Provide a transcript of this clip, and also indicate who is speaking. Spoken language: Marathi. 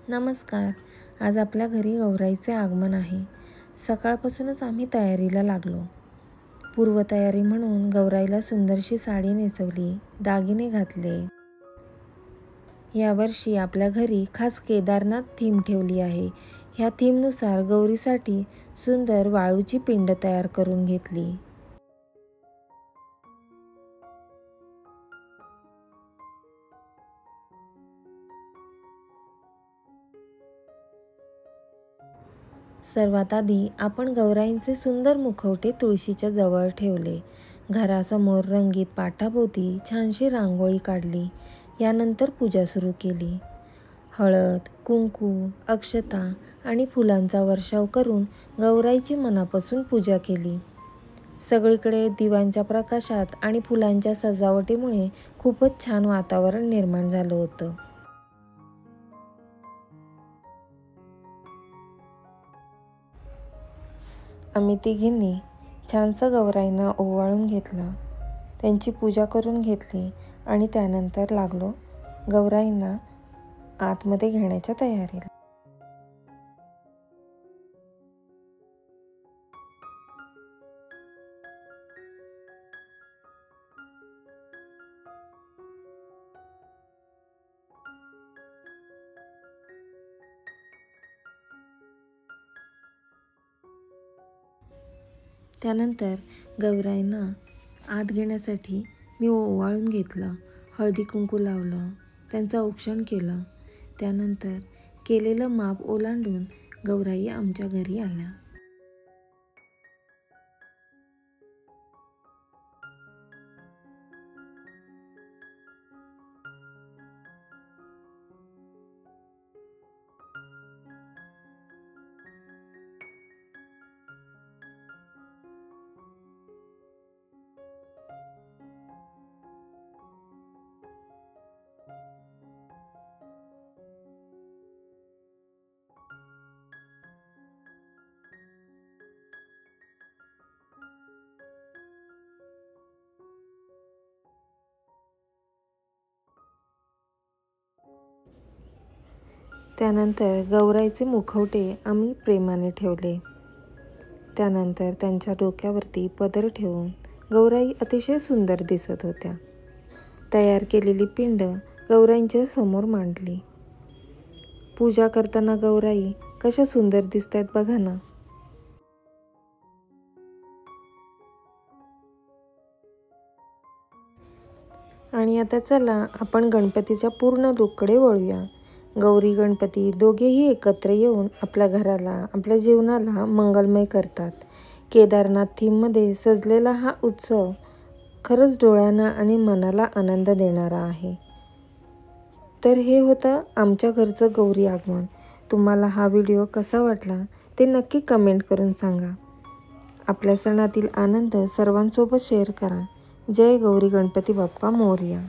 Speaker 1: नमस्कार. आज आपल्या घरी गौराईचे आगमन आहे. सकाळपासूनच आम्ही तयारीला लागलो. पूर्वतयारी म्हणून गौराईला सुंदरशी साडी नेसवली, दागिने घातले. यावर्षी आपल्या घरी खास केदारनाथ थीम ठेवली आहे. ह्या थीमनुसार गौरीसाठी सुंदर वाळूची पिंड तयार करून घेतली. सर्वात आधी आपण गौराईंचे सुंदर मुखवटे तुळशीच्या जवळ ठेवले. घरासमोर रंगीत पाटाभोवती छानशी रांगोळी काढली. यानंतर पूजा सुरू केली. हळद, कुंकू, अक्षता आणि फुलांचा वर्षाव करून गौराईची मनापासून पूजा केली. सगळीकडे दिव्यांच्या प्रकाशात आणि फुलांच्या सजावटीमुळे खूपच छान वातावरण निर्माण झालं होतं. आम्ही तिघींनी छानसं गौराईंना ओवाळून घेतलं, त्यांची पूजा करून घेतली आणि त्यानंतर लागलो गौराईंना आतमध्ये घेण्याच्या तयारीला. त्यानंतर गौराईंना आत घेण्यासाठी मी ओवाळून घेतलं, हळदी कुंकू लावलं, त्यांचं औक्षण केलं. त्यानंतर केलेलं माप ओलांडून गौराई आमच्या घरी आल्या. त्यानंतर गौराईचे मुखवटे आम्ही प्रेमाने ठेवले. त्यानंतर त्यांच्या डोक्यावरती पदर ठेवून गौराई अतिशय सुंदर दिसत होत्या. तयार केलेली पिंड गौराईंच्या समोर मांडली. पूजा करताना गौराई कशा सुंदर दिसतायत बघा ना. आणि आता चला आपण गणपतीच्या पूर्ण लूककडे वळूया. गौरी गणपती दोघेही एकत्र येऊन आपल्या घराला, आपल्या जीवनाला मंगलमय करतात. केदारनाथ थीममध्ये सजलेला हा उत्सव खरंच डोळ्यांना आणि मनाला आनंद देणारा आहे. तर हे होतं आमच्या घरचं गौरी आगमन. तुम्हाला हा व्हिडिओ कसा वाटला ते नक्की कमेंट करून सांगा. आपल्या सणातील आनंद सर्वांसोबत शेअर करा. जय गौरी गणपती बाप्पा मोरया.